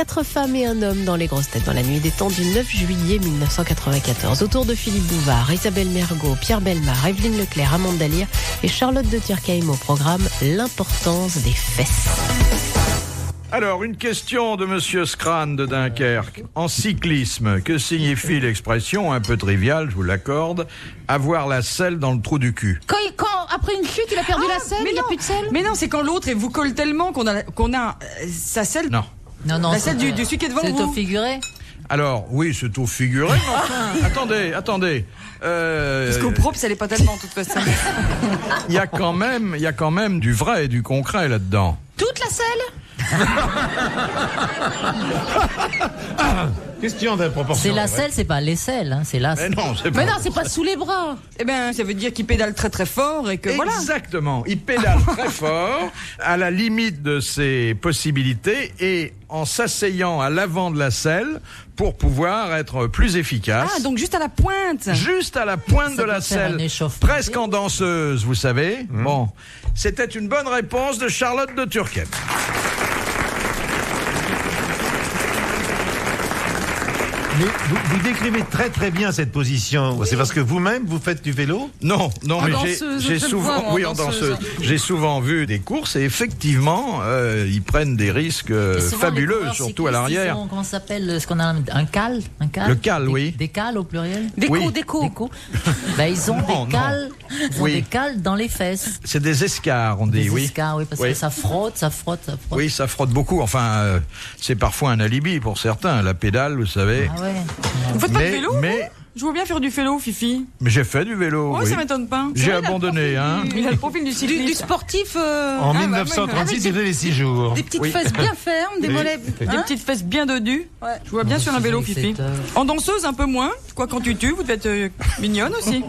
4 femmes et un homme dans les grosses têtes dans la nuit des temps du 9 juillet 1994. Autour de Philippe Bouvard, Isabelle Mergo, Pierre Bellemare, Evelyne Leclerc, Amande Dallier et Charlotte de Turckheim au programme l'importance des fesses. Alors, une question de Monsieur Scran de Dunkerque. En cyclisme, que signifie l'expression, un peu triviale, je vous l'accorde, avoir la selle dans le trou du cul? Quand après une chute, il a perdu la selle, il n'y a plus de selle. Mais non, c'est quand l'autre vous colle tellement qu'on a sa selle. Non. Non, La selle du celui qui est devant vous. C'est au figuré. Alors, oui, c'est au figuré, mais enfin, attendez. Parce qu'au propre, ça l'est pas tellement, de toute façon. Il y a quand même du vrai et du concret là-dedans. Toute la selle? Question d'improportion. C'est la selle, c'est pas l'aisselle, hein, c'est la Mais selle. non, c'est Mais pas... non, c'est pas sous les bras. Eh ben, ça veut dire qu'il pédale très très fort et que voilà. Exactement. Il pédale très fort, à la limite de ses possibilités, et en s'asseyant à l'avant de la selle pour pouvoir être plus efficace. Ah, donc juste à la pointe. Juste à la pointe Ça de la peut faire un selle, échauffement. presque en danseuse, vous savez. Bon, c'était une bonne réponse de Charlotte de Turckheim. Mais vous décrivez très très bien cette position. C'est parce que vous-même, vous faites du vélo? Non, mais danseuse, j'ai je le souvent, vois, oui, en en danseuse. danseuse. J'ai souvent vu des courses et effectivement, ils prennent des risques Et souvent, fabuleux, les coureurs surtout à cyclistes, l'arrière. ils ont, comment ça s'appelle, ce qu'on a, un cal? Le cal, oui. Des cales au pluriel? Oui. Déco. Bah, ils ont Non, des cales, Oui. des cales dans les fesses. C'est des escarres, on dit, Des oui. escarres, oui, parce Oui. que ça frotte. Oui, ça frotte beaucoup. Enfin, c'est parfois un alibi pour certains. La pédale, vous savez. Ah ouais. Vous faites pas de vélo? mais Je veux bien faire du vélo, Fifi. j'ai fait du vélo. Ouais, oui. ça m'étonne pas. J'ai abandonné, hein. Il a le profil du Du cycliste. sportif. En 1936, il faisait les 6 jours. Des petites Oui. fesses bien fermes, des mollets. Des petites fesses bien dodues. Ouais. Je vois bien sur un vélo, C'est, Fifi. En danseuse, un peu moins. Quoi, quand tu tues, vous devez être mignonne aussi.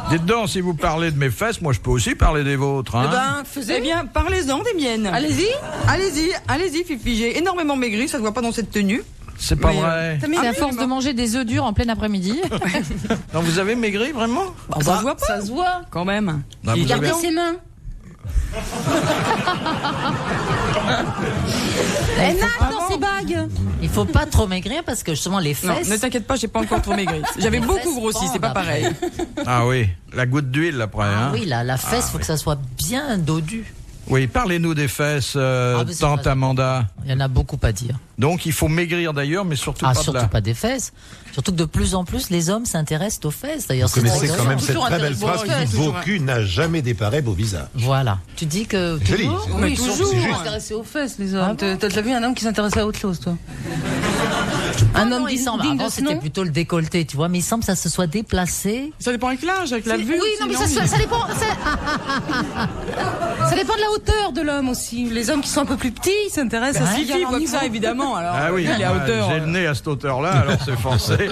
Dites donc, si vous parlez de mes fesses, moi je peux aussi parler des vôtres. Hein. Eh ben, faisez. Eh bien, parlez-en des miennes. Allez-y. Allez-y, Fifi. J'ai énormément maigri, ça se voit pas dans cette tenue. C'est pas Mais, vrai. C'est à force de manger des œufs durs en plein après-midi. Non, vous avez maigri, vraiment? Ça se voit pas, Ça se voit. quand même. Non, vous Regardez avez- ses mains. Elle nage dans ses bagues. Il faut pas trop maigrir parce que justement les Non, fesses. ne t'inquiète pas, j'ai pas encore trop maigri. J'avais Les beaucoup fesses grossi, c'est pas pendent pareil. Ah oui, la goutte d'huile après. Ah Hein. oui, la fesse, faut que ça soit bien dodu. Oui, parlez-nous des fesses, mais c'est tante pas- Amanda. Il y en a beaucoup à dire. Donc il faut maigrir d'ailleurs, mais surtout Ah, pas de surtout là. pas des fesses. Surtout que de plus en plus, les hommes s'intéressent aux fesses. D'ailleurs, Vous connaissez très quand même intéressant. cette Toujours très belle intéressant. phrase Ouais, qui toujours. vos culs n'a jamais déparé vos visages. Voilà. Tu dis que Joli. toujours. c'est- Oui, c'est toujours. juste. S'intéresser aux fesses, les Ah hommes. bon T'as déjà vu un homme qui s'intéressait à autre chose, toi? Un Non, homme non, il semble. digne de Avant, ce c'était nom? plutôt le décolleté, tu vois, mais il semble que ça se soit déplacé. Ça dépend avec l'âge, avec la vue. Oui, aussi, non, mais ça dépend. Ça dépend de la hauteur de l'homme aussi. Les hommes qui sont un peu plus petits s'intéressent à Fifi voit que ça, évidemment. Alors, Ah oui, il est à moi, hauteur. j'ai le nez à cette hauteur-là, alors c'est forcé.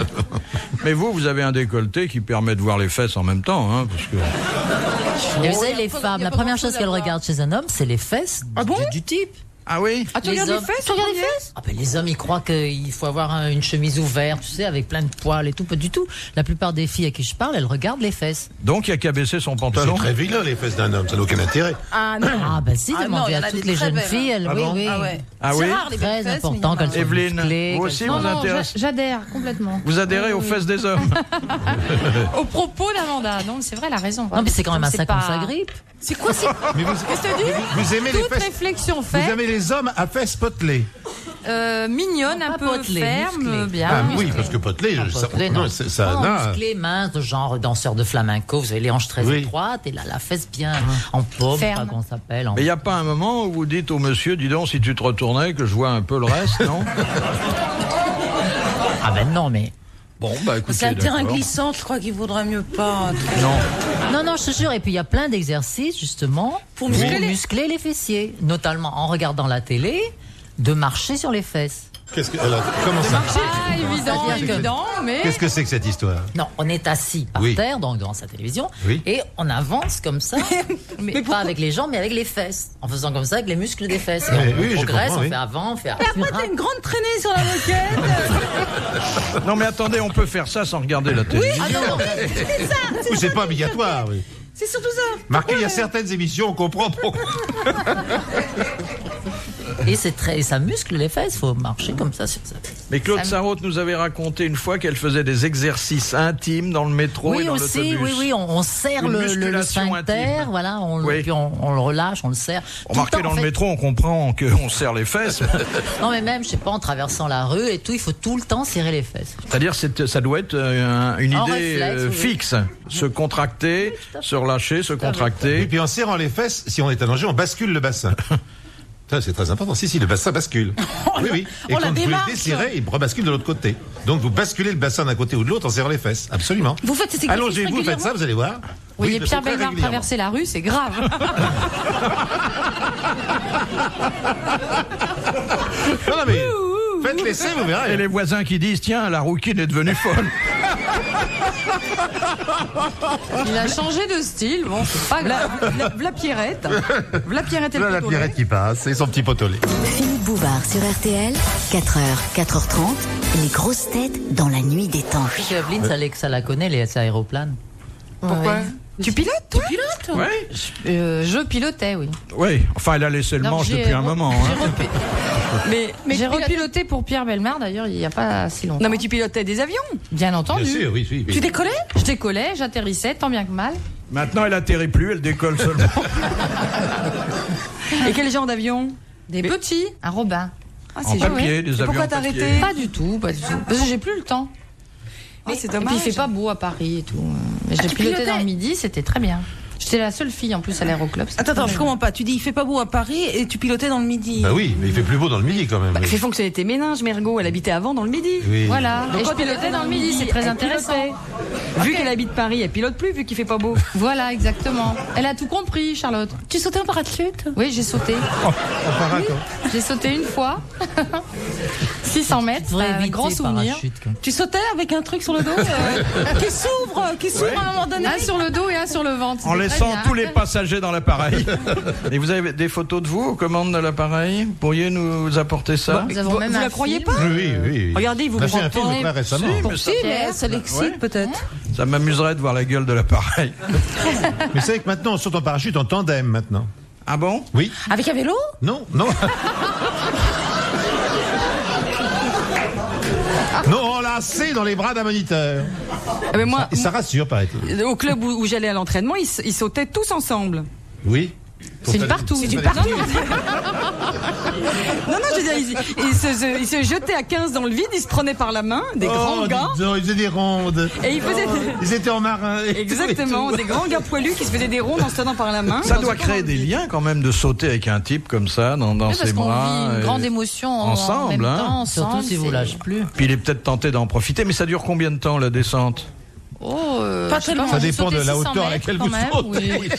Mais vous avez un décolleté qui permet de voir les fesses en même temps, hein, parce que... Et vous savez, les y a femmes, pas la première grand-chose chose à qu'elles voir. regardent chez un homme, c'est les fesses du type. Ah oui? Ah, tu Les regardes hommes. les fesses? Tu regardes les fesses? Ah ben les hommes, ils croient qu'il faut avoir une chemise ouverte, tu sais, avec plein de poils et tout. Pas du tout. La plupart des filles à qui je parle, elles regardent les fesses. Donc il n'y a qu'à baisser son C'est pantalon. très vilain les fesses d'un homme, ça n'a aucun intérêt. Ah non. Ah ben si, Ah non, demandez il y en à a toutes des les très jeunes belles, filles, elles, Ah oui, bon oui. Ah ouais. Ah C'est oui? rare les belles Très fesses, important mais il y en qu'elles a. soient Evelyne, musclées. vous aussi qu'elles vous soient- intéressez J'adhère complètement. Vous adhérez aux fesses des hommes? Au propos d'Amanda, non, c'est vrai, elle a raison. Non mais c'est quand même à C'est ça qu'on pas- s'agrippe. C'est quoi c'est Mais vous, vous aimez les Toute fesses. réflexion Vous faite, aimez les hommes à fesses potelées. mignonne, Non, un pas peu potelée, ferme, musclée. bien. Ah musclée. oui, parce que potelé, ça, Potelé, non, non. ça Non, n'a. musclé, mince, de genre danseur de flamenco. Vous avez les hanches très Oui. étroites et là, la fesse bien en paume, Ferme. pas qu'on s'appelle. En... Mais il n'y a pas un moment où vous dites au monsieur, dis donc, si tu te retournais, que je vois un peu le reste, non? Ah ben non, mais... Bon, bah écoutez, C'est un terrain d'accord. glissant, je crois qu'il vaudrait mieux pas. Non. Non, je te jure. Et puis, il y a plein d'exercices, justement, Pour muscler les- les fessiers. Notamment en regardant la télé, de marcher sur les fesses. Qu'est-ce que, alors, comment ça? Ah, évident, C'est-à-dire que- évident, mais... Qu'est-ce que c'est que cette histoire? Non, on est assis par Oui. terre, donc devant sa télévision, Oui. et on avance comme ça, mais pas avec les jambes, mais avec les fesses. En faisant comme ça avec les muscles des fesses. Et Oui, on oui, je progresse, comprends, on oui. fait avant, on fait Après, t'as une grande traînée sur la moquette. Non, mais attendez, on peut faire ça sans regarder la télé. Ah non, non, Oui, c'est pas obligatoire, oui. C'est surtout ça. Marqué, il y a certaines émissions, on comprend pourquoi. Et ça muscle les fesses, faut marcher comme ça sur ça. Mais Claude Sarraute nous avait raconté une fois qu'elle faisait des exercices intimes dans le métro et dans l'autobus. Oui, on serre le sphincter, voilà, puis on le relâche, on le serre. Remarquez, dans le métro, on comprend qu'on serre les fesses. Non, mais même, je sais pas, en traversant la rue et tout, il faut tout le temps serrer les fesses. C'est-à-dire, ça doit être une idée réflexe, fixe. Se contracter, se relâcher, se contracter. Et puis en serrant les fesses, si on est allongé, on bascule le bassin. Ça, c'est très important. Si, le bassin bascule. Oui. Et quand vous le desserrez, il rebascule de l'autre côté. Donc vous basculez le bassin d'un côté ou de l'autre en serrant les fesses. Absolument. Vous faites ces exercices Allongez-vous, faites ça, vous allez voir. Oui, et je le Pierre fais très Bellemare régulièrement. traverser la rue, c'est grave. Non, mais faites l'essai, vous verrez. Et les voisins qui disent, tiens, la rouquine est devenue folle. Il a changé de style, bon, c'est pas grave. V'la Pierrette. V'la Pierrette et Là, le la poteau. Pierrette qui passe, et son petit potolet. Philippe Bouvard sur RTL, 4h, 4h30, les grosses têtes dans la nuit des temps. Evelyne, ça la connaît, les aéroplanes. Pourquoi Tu pilotes, toi Oui. Je pilotais, oui. Oui, enfin, elle a laissé le manche depuis un moment. Hein. Mais J'ai repiloté pour Pierre Bellemare, d'ailleurs, il n'y a pas si longtemps. non, mais tu pilotais des avions. Bien entendu. Bien sûr, oui. Tu décollais? Je décollais, j'atterrissais, tant bien que mal. Maintenant, elle atterrit plus, elle décolle seulement. Et quel genre d'avion? Des petits, un Robin. Ah, En c'est papier, joué. des Et avions pourquoi en t'as papier. arrêté? Pas du tout. Parce que j'ai plus le temps. Ah, c'est Et dommage. puis il fait pas beau à Paris et tout. Mais je tu pilotais pilotais dans le midi, c'était très bien. J'étais la seule fille en plus à l'aéroclub. Attends, je comprends pas. Tu dis il fait pas beau à Paris et tu pilotais dans le midi. Bah oui, mais il fait plus beau dans le midi quand même. Bah, fait fonctionner tes méninges, Mergo. Elle habitait avant dans le midi. Oui. Voilà. Donc Et quand je pilotais dans le midi, c'est très elle intéressant. pilotait. Vu qu'elle habite Paris, elle pilote plus vu qu'il fait pas beau. Voilà, exactement. Elle a tout compris, Charlotte. Tu sautais en parachute? Oui, j'ai sauté. J'ai sauté une fois. 600 mètres, c'est un grand souvenir. Tu sautais avec un truc sur le dos qui s'ouvre à un moment donné. Un sur le dos et un sur le ventre. En C'était laissant très bien. tous les passagers dans l'appareil. Et vous avez des photos de vous aux commandes de l'appareil? Vous pourriez nous apporter ça? Nous avons même Vous un la croyez film. pas? Oui. Regardez, vous On a vous fait un film retournez- très récemment. mais ça, Si, mais ça l'excite Ouais. peut-être. ça m'amuserait de voir la gueule de l'appareil. Mais vous savez que maintenant, on saute en parachute en tandem maintenant. Ah bon? Oui. Avec un vélo? Non. Non, enlacé dans les bras d'un moniteur. Ah, mais moi, Et ça rassure, paraît-il. au club où j'allais à l'entraînement, ils sautaient tous ensemble. Oui. C'est une partout. C'est une partout. Non, je veux dire, ils se jetaient à 15 dans le vide, ils se prenaient par la main, des grands gars, dis donc, ils faisaient des rondes. et ils faisaient... Ils étaient en marin. et tout, Exactement, et tout. des grands gars poilus qui se faisaient des rondes en se tenant par la main. Ça doit créer des liens quand même de sauter avec un type comme ça dans Oui, ses parce qu'on bras. vit une et- grande émotion ensemble, en même hein. temps, ensemble. Surtout si vous c'est- lâchez plus. Puis il est peut-être tenté d'en profiter, mais ça dure combien de temps la descente? Oh, Pas je sais très loin. Ça j'ai dépend sauté de la 600 hauteur à mètres laquelle quand vous même, sautez. oui.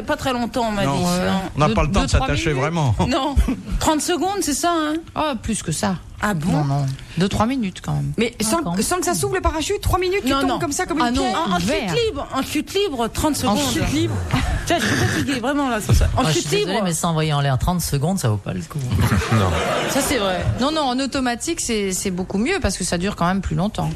Pas très longtemps, on m'a dit. Non. Hein. On n'a pas le temps de 2-3 s'attacher minutes. vraiment. Non. 30 secondes, c'est ça, hein? Oh, plus que ça. Ah bon? Non. 2-3 minutes quand même. Mais sans que ça s'ouvre le parachute, 3 minutes, tu Non, tombes non. comme ça, comme Ah une non. pierre. En Vert. chute libre, 30 secondes. En chute libre. Tiens, je suis fatiguée, vraiment là. C'est ça. En Moi, je chute suis désolée, libre. mais s'envoyer en l'air 30 secondes, ça vaut pas le coup. Ça, c'est vrai. Non, en automatique, c'est beaucoup mieux parce que ça dure quand même plus longtemps.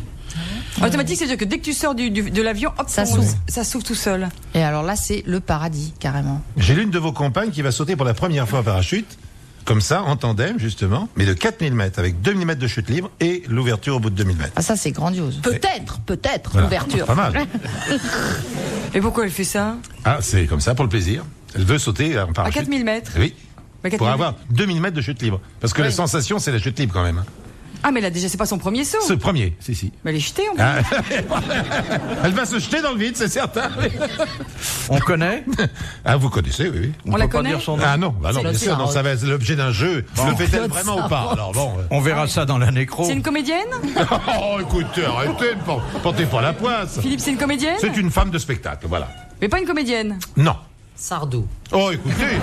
En automatique, c'est-à-dire que dès que tu sors de l'avion, hop, Ça s'ouvre. ça s'ouvre tout seul. Et alors là, c'est le paradis, carrément. J'ai l'une de vos compagnes qui va sauter pour la première fois en parachute, comme ça, en tandem, justement, mais de 4000 mètres, avec 2000 mètres de chute libre et l'ouverture au bout de 2000 mètres. Ah, ça, c'est grandiose. Peut-être, Voilà. l'ouverture. Pas mal. Et pourquoi elle fait ça? Ah, c'est comme ça, pour le plaisir. Elle veut sauter en À parachute. 4000 mètres. Oui. À 4000 Pour mètres. avoir 2000 mètres de chute libre. Parce que la sensation, c'est la chute libre quand même. Ah, mais là, déjà, c'est pas son premier saut. Ce premier, si. Mais elle est jetée, en plus. Ah. Elle va se jeter dans le vide, c'est certain. On connaît? Ah, vous connaissez, oui. On la peut pas connaît dire son nom. Ah non, bah non, C'est bien le sûr, non, Sarraute. ça va être l'objet d'un jeu. Le fait-elle vraiment ou pas? Alors bon. On verra ça dans la nécro. C'est une comédienne? Oh, écoutez, arrêtez, portez pas la poisse. Philippe, c'est une comédienne? C'est une femme de spectacle, voilà. Mais pas une comédienne. Non. Sardou. Oh, écoutez.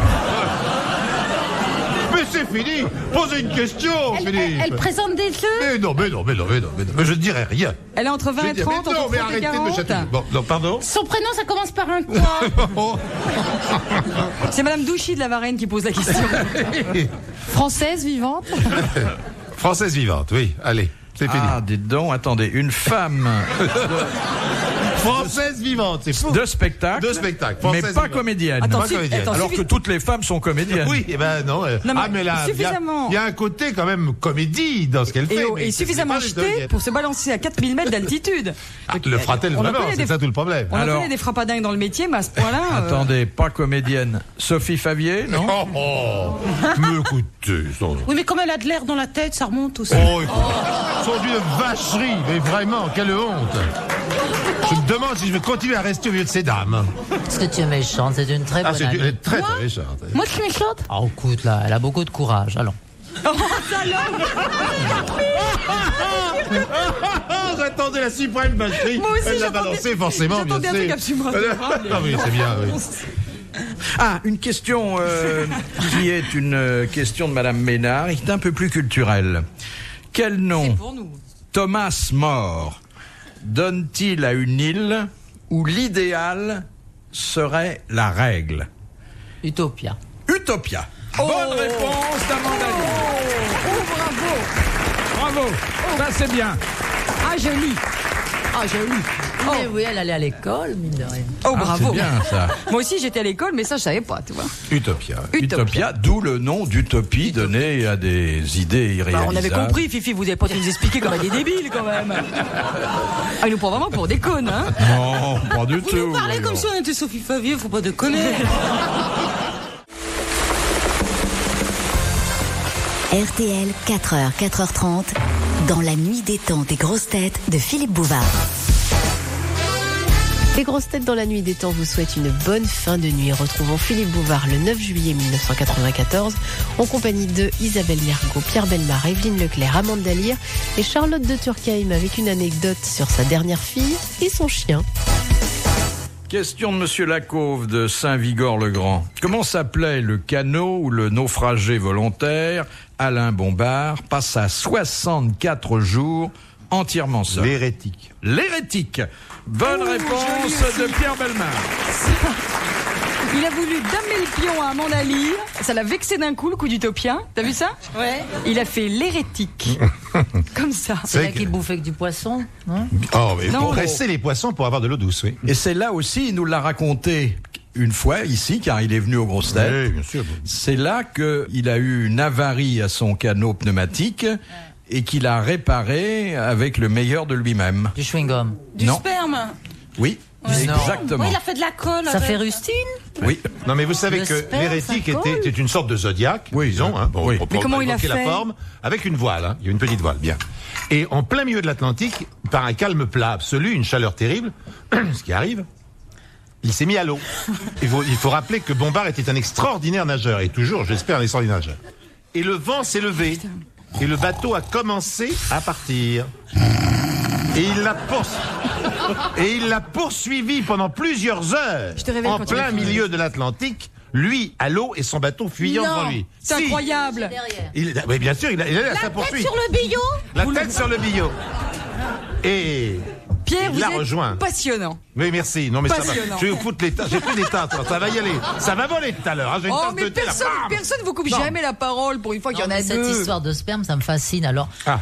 Mais c'est fini. Posez une question, Philippe. Elle présente des jeux. Mais non. Mais je ne dirais rien. Elle est entre 20 Je et dis- 30, mais non, entre mais 30 et arrêtez de me 40. chatouiller. Bon, non, pardon. Son prénom, ça commence par un quoi? C'est Madame Douchy de la Varenne qui pose la question. Française, vivante. Française vivante, oui. Allez, c'est fini. Ah, dites donc, attendez, une femme Française vivante, c'est fou. De spectacle. Mais pas comédienne. Pas comédienne. Alors que toutes les femmes sont comédiennes. Oui, eh ben non. Mais là, il y a un côté quand même comédie dans ce qu'elle fait. Et suffisamment jeté pour se balancer à 4000 mètres d'altitude. Le fera-t-elle vraiment? C'est ça tout le problème. On connaît des frappadingues dans le métier, mais à ce point-là... Attendez, pas comédienne. Sophie Favier, non? Mais écoutez... Oui, mais comme elle a de l'air dans la tête, ça remonte aussi. Sont d'une vacherie, mais vraiment, quelle honte. Je me demande si je vais continuer à rester au milieu de ces dames. Est-ce que tu es méchante? C'est une très bonne amie. Elle est très méchante. Moi, je suis méchante. Ah, écoute, là, elle a beaucoup de courage, allons. J'attendais la suprême vacherie. Moi aussi, elle l'a balancé forcément, bien sûr. J'attendais un truc absolument adorable. Ah oui, c'est bien, oui. Une question qui est une question de Madame Ménard, qui est un peu plus culturelle. Quel nom Thomas More donne-t-il à une île où l'idéal serait la règle? Utopia. Utopia. Bonne réponse d'Amanda Lear. Bravo. Ça c'est bien. Ah, joli. Mais oui, elle allait à l'école, mine de rien. Bravo. C'est bien ça. Moi aussi, j'étais à l'école, mais ça, je savais pas, tu vois. Utopia, d'où le nom d'utopie donné à des idées irréalisables. On avait compris, Fifi, vous n'avez pas dû nous expliquer comme des débiles, quand même. Il nous prend vraiment pour des connes, hein. Non, pas du tout. Vous nous parlez comme si on était Sophie Favier, faut pas déconner. RTL, 4h, 4h30, dans la nuit détente des grosses têtes de Philippe Bouvard. Les grosses têtes dans la nuit des temps vous souhaitent une bonne fin de nuit. Retrouvons Philippe Bouvard le 9 juillet 1994 en compagnie de Isabelle Mergo, Pierre Bellemare, Evelyne Leclerc, Amanda Lear et Charlotte de Turckheim avec une anecdote sur sa dernière fille et son chien. Question de Monsieur Lacauve de Saint-Vigor-le-Grand. Comment s'appelait le canot où le naufragé volontaire Alain Bombard passa 64 jours entièrement seul? L'hérétique. L'hérétique. Bonne réponse de Pierre Bellemare. Il a voulu damer le pion à Amanda Lear. Ça l'a vexé d'un coup, le coup d'Utopia. T'as vu ça? Ouais. Il a fait l'hérétique. Comme ça. C'est là qu'il bouffait que du poisson, non? Mais Non. pour presser les poissons pour avoir de l'eau douce, oui. Et c'est là aussi, il nous l'a raconté une fois ici, car il est venu aux grosses têtes. Oui, bien sûr. C'est là qu'il a eu une avarie à son canot pneumatique et qu'il a réparé avec le meilleur de lui-même. Du chewing-gum. Du Non. sperme. Oui, exactement. Oui, il a fait de la colle. Ça avec. fait rustine? Oui. Non, mais vous savez Le que sperme, l'hérétique ça colle était une sorte de zodiaque, Oui, disons. Hein, oui. pour Mais comment il a évoquer la fait forme, avec une voile. Hein, il y a une petite voile, bien. Et en plein milieu de l'Atlantique, par un calme plat absolu, une chaleur terrible, ce qui arrive, il s'est mis à l'eau. Il faut rappeler que Bombard était un extraordinaire nageur, et toujours, j'espère, un extraordinaire nageur. Et le vent s'est levé, et le bateau a commencé à partir. Et il l'a poursuivi pendant plusieurs heures, Je te réveille en quand tu plein l'as fait. milieu de l'Atlantique, lui à l'eau et son bateau fuyant devant lui. C'est Si. incroyable. Oui, bien sûr, il est à sa Tête poursuite. sur le billot. La tête sur le billot. Et Pierre, il vous l'a êtes rejoint. passionnant. Oui, merci. Non, mais ça va. Passionnant. Je vais vous foutre les tas. J'ai plus des tas, ça va y aller. Ça va voler tout à l'heure. Hein. J'ai une Oh, tasse mais de thé, là. personne Bam. vous coupe Non. jamais la parole pour une fois qu'il y en Non, a mais cette deux. histoire de sperme, ça me fascine. Alors, Ah.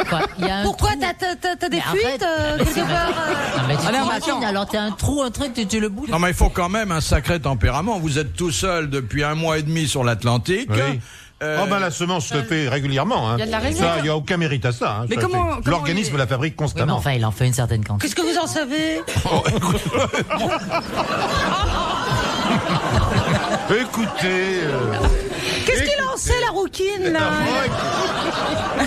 quoi, il y a un Pourquoi trou. t'as des Mais fuites arrête. quelque part Ah, mais tu Ah, non, mais t'imagines, attends. alors t'as un trou, un truc, tu le bouges. Non, mais il faut quand même un sacré tempérament. Vous êtes tout seul depuis 1 mois et demi sur l'Atlantique. Oui. Oh ben la semence se fait régulièrement. Hein. y a de la réserve. Ça, il n'y a aucun mérite à ça. Hein. Mais Ça, comment l'organisme il- la fabrique Oui, mais constamment. enfin, il en fait une certaine quantité. Qu'est-ce que vous en savez? Écoutez. Qu'est-ce qu'il en sait, la rouquine, là? Ouais.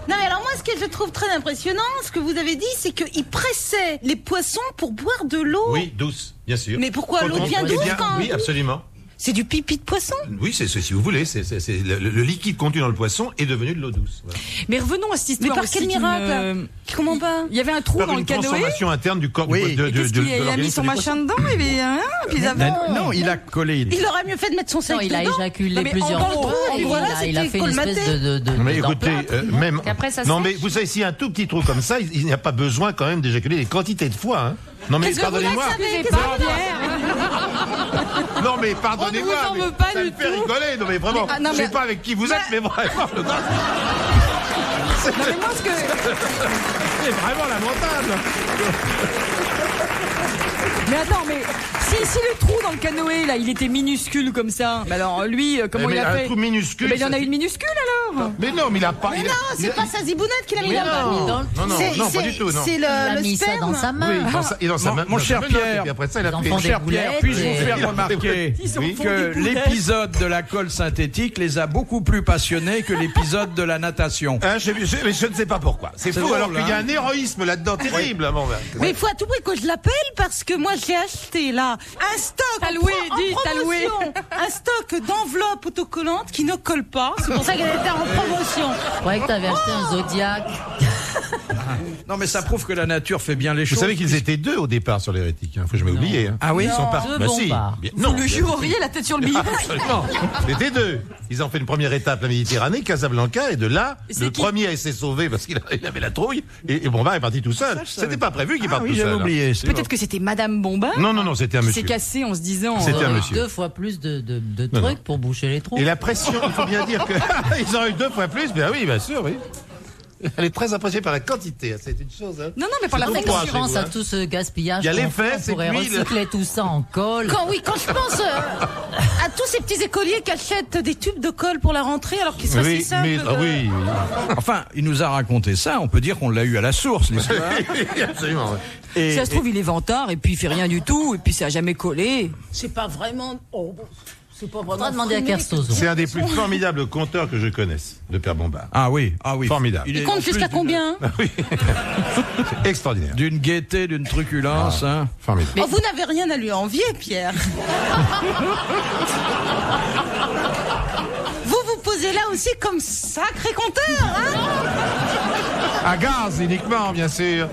Non, mais alors moi, ce que je trouve très impressionnant, ce que vous avez dit, c'est qu'il pressait les poissons pour boire de l'eau. Oui, douce, bien sûr. Mais pourquoi Quand l'eau on- devient eh douce bien, quand Oui, absolument. C'est du pipi de poisson. Oui, c'est si vous voulez, c'est le liquide contenu dans le poisson est devenu de l'eau douce. Voilà. Mais revenons à cette Mais histoire. par aussi quel qui miracle? Comment pas? Il y avait un trou Par dans le une canoë. transformation interne du corps Oui. de, Et qu'est-ce qu'il a, il a mis l'organisme son des machin dedans et puis ils avaient- Non, il a collé. Il aurait mieux fait de mettre son Non, sac il a dedans. éjaculé Non, mais plusieurs dans le fois. trou, et puis voilà, il a c'était fait une espèce colmaté. de poissons. Mais écoutez, d'emplâtre. même. Qu'après, ça Non, sèche. mais vous savez, s'il y a un tout petit trou comme ça, il n'y a pas besoin quand même d'éjaculer des quantités de fois. Hein. Non, mais Qu'est-ce que vous pardonnez-moi. savez? C'est Qu'est-ce pas que vous Pierre. Non, mais pardonnez-moi. On ne vous en mais veut pas ça du me fait tout. rigoler. Non, mais vraiment. Mais, ah, non, je sais mais- pas avec qui vous êtes, mais vraiment. Non, mais moi, ce que... C'est vraiment lamentable. Mais attends, mais si le trou dans le canoë, là, il était minuscule comme ça, bah alors lui, comment il a fait? Un trou minuscule. Mais il en a une minuscule alors. Mais non, mais il a pas. Mais non, c'est pas sa zibounette qu'il a mis là-bas. Non, pas du tout, non. C'est Il a le mis ça sperme. dans sa main. Oui, dans sa main. Mon cher Pierre, et puis après ça, il a Ils en pris. font Mon cher des Pierre, boulettes puis-je et- vous faire remarquer que l'épisode de la colle synthétique les a beaucoup plus passionnés que l'épisode de la natation. Mais je ne sais pas pourquoi. C'est fou, drôle, alors qu'il y a hein. un héroïsme là-dedans terrible. Mais il faut à tout prix que je l'appelle parce que moi j'ai acheté là un stock T'as loué, en dis, t'as loué. promotion, un stock d'enveloppes autocollantes qui ne collent pas. C'est pour ça qu'elle était en promotion. Je croyais que t'avais acheté un Zodiac. Non, mais ça prouve que la nature fait bien les Vous choses. savez qu'ils étaient 2 au départ sur l'hérétique. Faut que je m'ai oublié. Ah oui? Ils sont partis. Deux Bah bons si. pas. Non. Le jureriez la tête sur le billet. Absolument. C'était 2. Ils ont fait une première étape, la Méditerranée, Casablanca, et de là, Et c'est le qui premier s'est sauvé parce qu'il avait la trouille, et Bombard est parti tout seul. C'était pas prévu qu'il parte oui, tout j'avais seul. oublié. Peut-être que c'était Madame Bombard. Non, c'était un Qui monsieur. s'est cassé en se disant. C'était un Ils ont eu monsieur. 2 fois plus de Non, trucs pour boucher les trous. Et la pression, il faut bien dire que ils ont eu 2 fois plus. Ben oui, bien sûr, oui. Elle est très impressionnée par la quantité. C'est une chose. Hein. Non, mais par la C'est Mais trop quand froid je chez pense vous, à hein. tout ce gaspillage, Il y a les qu'on fait, fesses on pourrait et puis recycler tout ça en colle. Quand je pense à tous ces petits écoliers qui achètent des tubes de colle pour la rentrée alors qu'ils soient si simples. Oui. Enfin, il nous a raconté ça, on peut dire qu'on l'a eu à la source, l'histoire. Absolument. Ouais. Et, Si ça se trouve, il est vantard et puis il fait rien du tout et puis ça a jamais collé. C'est pas vraiment. C'est pas On va vraiment. demander à Kersozon. C'est un des plus formidables conteurs que je connaisse, de Père Bombard. Ah oui. Formidable. Il est Il en compte plus jusqu'à d'une- combien? C'est extraordinaire. D'une gaieté, d'une truculence. Hein. Formidable. Oh, vous n'avez rien à lui envier, Pierre. Vous posez là aussi comme sacré compteur, hein? À gaz uniquement, bien sûr.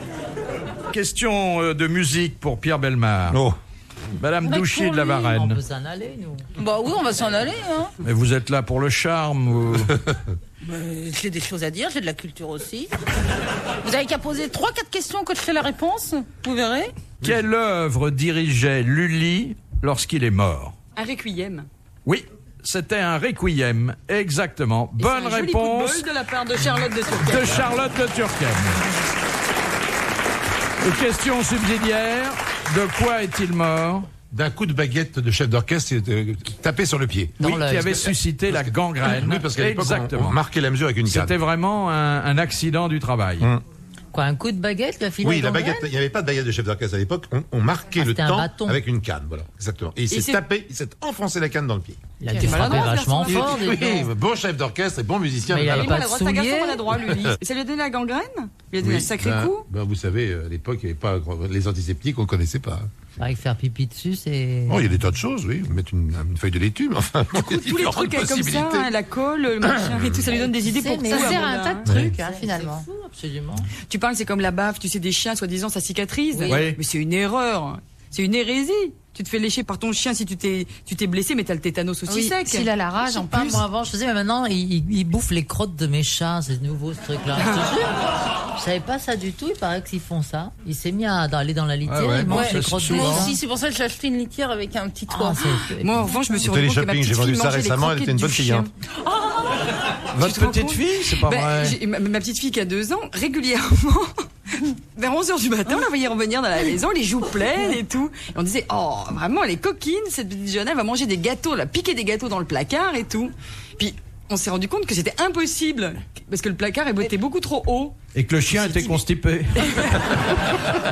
Question de musique pour Pierre Bellemare. Oh. Madame Douchy de la On Varenne. peut s'en aller, nous. Bah oui, on va s'en aller, hein. Mais vous êtes là pour le charme ou... J'ai des choses à dire, j'ai de la culture aussi. Vous avez qu'à poser 3-4 questions que je fais la réponse, vous verrez. Quelle œuvre dirigeait Lully lorsqu'il est mort? Un requiem. Oui, c'était un requiem, exactement. Et Bonne c'est un joli coup de réponse bol de la part de Charlotte de Turquette. de Charlotte de Turckheim. Et question subsidiaire, de quoi est-il mort? D'un coup de baguette de chef d'orchestre tapé sur le pied. Dans Oui, l'œil. qui avait suscité la gangrène. Oui, parce qu'à l'époque, exactement. on marquait la mesure avec une canne. C'était vraiment un accident du travail. Quoi, un coup de baguette, la fille Oui, la baguette, il n'y avait pas de baguette de chef d'orchestre à l'époque. On marquait Ah, le c'était un temps bâton. avec une canne, voilà, exactement. Et il s'est tapé, il s'est enfoncé la canne dans le pied. Il a dû frapper maladroit, vachement ce garçon. fort, dis Oui, donc. bon chef d'orchestre et bon musicien. Mais il avait maladroit. pas de C'est un garçon souliers. maladroit, lui. Et ça lui a donné la gangrène? Il a donné un sacré coup? Vous savez, à l'époque, il n'y avait pas les antiseptiques, on ne connaissait pas. C'est vrai que faire pipi dessus, c'est... Oh, il y a des tas de choses, oui. Mettre une feuille de laitue, mais enfin. Tous les trucs comme ça, hein, la colle, le machin et tout, ça lui donne des idées pour mais tout. ça sert à Amanda, un tas hein. de trucs, hein, finalement. C'est fou, absolument. Tu parles, c'est comme la baffe, tu sais, des chiens, soi-disant, ça cicatrise. Oui. Mais c'est une erreur. C'est une hérésie. Tu te fais lécher par ton chien si tu t'es blessé, mais t'as le tétanos aussi Oui, sec. s'il a la rage, Je sais en pas, plus. moi avant je faisais, mais maintenant il bouffe les crottes de mes chats, c'est nouveau ce truc-là. Je te jure. Je savais pas ça du tout, il paraît qu'ils font ça. Il s'est mis à aller dans la litière, Ah ouais. il mange Ouais, les crottes des Moi gens. aussi, c'est pour ça que j'ai acheté une litière avec un petit toit. Ah, c'est- Moi, en revanche, je me suis Au rendu compte que ma télé-shopping, petite j'ai vendu fille ça mangeait les récemment, elle croquettes était une bonne du chien. cliente. Votre Tu te rends petite compte fille, c'est pas Ben, vrai. ma petite fille qui a 2 ans, régulièrement, vers 11h du matin, on la voyait revenir dans la maison, les joues pleines et tout. Et on disait, oh, vraiment, elle est coquine, cette petite jeune, elle va manger des gâteaux, là, piquer des gâteaux dans le placard et tout. Puis, on s'est rendu compte que c'était impossible, parce que le placard était beaucoup trop haut, Et que le chien était constipé.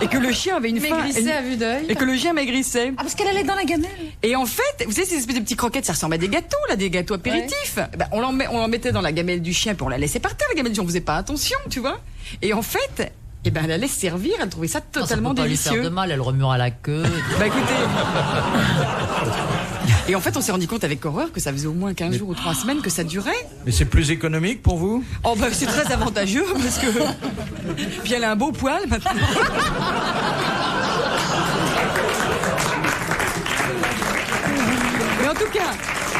et que le chien avait une faim, Maigrissait à vue d'œil. et que le chien maigrissait. Ah, parce qu'elle allait dans la gamelle. Et en fait, vous savez, ces espèces de petits croquettes, ça ressemble à des gâteaux, là, des gâteaux apéritifs. Ben, on l'en mettait dans la gamelle du chien, puis on la laissait par terre, la gamelle du chien, on faisait pas attention, tu vois. Et en fait, eh ben, elle la laisse servir, elle trouvait ça totalement ça peut pas lui faire délicieux. de mal, elle remuera la queue. Bah écoutez. Et en fait, on s'est rendu compte avec horreur que ça faisait au moins 15 jours ou 3 semaines que ça durait. Mais c'est plus économique pour vous? Oh bah c'est très avantageux parce que. Puis elle a un beau poil maintenant. Mais en tout cas,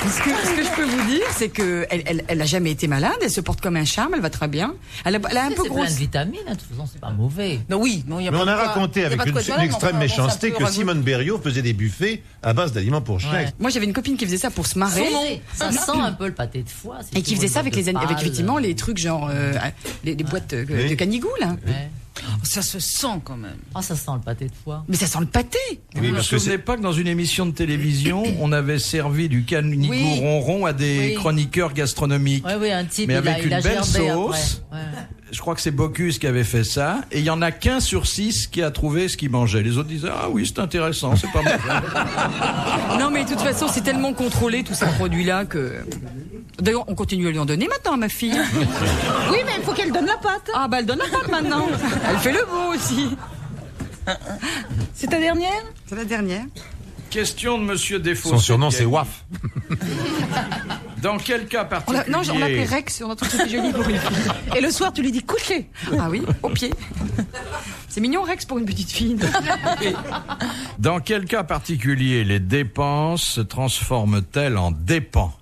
Ce que je peux vous dire, c'est que elle a jamais été malade, elle se porte comme un charme, elle va très bien. Elle a un peu C'est grosse. plein de vitamines, de toute façon, c'est pas mauvais. Non, oui, non, il y a Mais pas on de a quoi- raconté y a avec pas de une quoi de extrême mais enfin, méchanceté bon, que ça peut Simone Berriot faisait des buffets à base d'aliments pour chiens. Ouais. Moi, j'avais une copine qui faisait ça pour se marrer. Ça sent un peu le pâté de foie. c'est Et qui toujours faisait ça une avec boîte de avec pâle. effectivement les trucs genre les boîtes Oui. de canigou là. Ouais. Ça se sent quand même. Ah, ça sent le pâté de foie. Mais ça sent le pâté. Vous ne vous souvenez pas que dans une émission de télévision, on avait servi du canigou Oui. ronron à des Oui. chroniqueurs gastronomiques. Oui, un type, Mais il avec a une belle gerbé après. sauce. Ouais. Je crois que c'est Bocuse qui avait fait ça. Et il y en a qu'un sur 6 qui a trouvé ce qu'il mangeait. Les autres disaient, ah oui, c'est intéressant, c'est pas mauvais. Non mais de toute façon, c'est tellement contrôlé tous ces produits-là que. D'ailleurs, on continue à lui en donner maintenant à ma fille. Oui, mais il faut qu'elle donne la pâte. Ah bah elle donne la pâte maintenant. Elle fait le beau aussi. C'est ta dernière? C'est la dernière. Question de Monsieur Desfaux. Son surnom, c'est Waf. Dans quel cas particulier Non, on l'appelait Rex, on a trouvé que c'était joli pour une fille. Et le soir, tu lui dis coucher. Ah oui, au pied. C'est mignon Rex pour une petite fille. Dans quel cas particulier les dépenses se transforment-elles en dépens?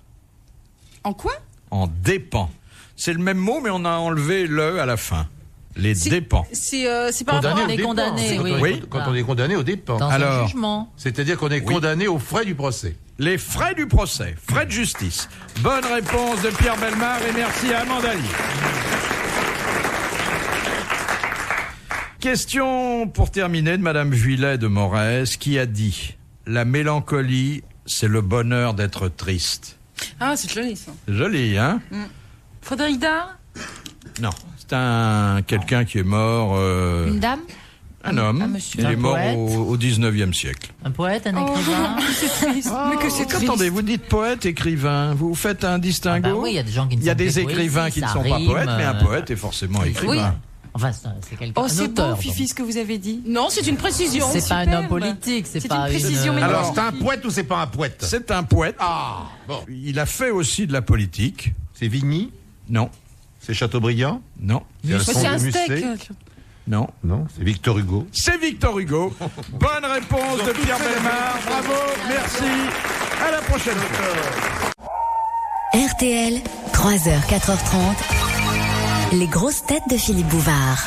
En quoi? En dépens. C'est le même mot, mais on a enlevé le à la fin. Les dépens. C'est par rapport Condamné à... au est dépens. condamné, Quand oui. on est- Oui. Quand on est condamné au dépens. Dans Alors. un jugement. C'est-à-dire qu'on est condamné aux frais du procès. Les frais du procès, frais de justice. Bonne réponse de Pierre Bellemare et merci à Amanda Lee. Question pour terminer de Madame Vuillet de Morez qui a dit « La mélancolie, c'est le bonheur d'être triste Ah, c'est joli ça. ». C'est joli, hein? Frédéric Dard? Non, c'est quelqu'un qui est mort... Une dame? un homme. monsieur. Il Un est mort poète. au 19e siècle. Un poète, un écrivain. Mais que c'est triste. Attendez, vous dites poète, écrivain. Vous faites un distinguo? Ah bah oui, il y a des gens qui ne Il y a sont des que écrivains poésie, qui ne ça sont pas rime, poètes, mais un poète est forcément écrivain. Oui. Enfin, c'est quelqu'un, Oh, un c'est auteur. beau, Fifi, ce que vous avez dit. Non, c'est une précision. C'est pas un superbe. homme politique, c'est C'est pas une précision, mais Alors, non. c'est un poète ou c'est pas un poète? C'est un poète. Ah, bon. Il a fait aussi de la politique. C'est Vigny? Non, C'est Chateaubriand? non, C'est Alphonse C'est un de Musset? steak. non. Non, c'est Victor Hugo. C'est Victor Hugo. Bonne réponse de Pierre Bellemare. Bravo, merci. À la prochaine fois. RTL, 3h, 4h30. Les grosses têtes de Philippe Bouvard.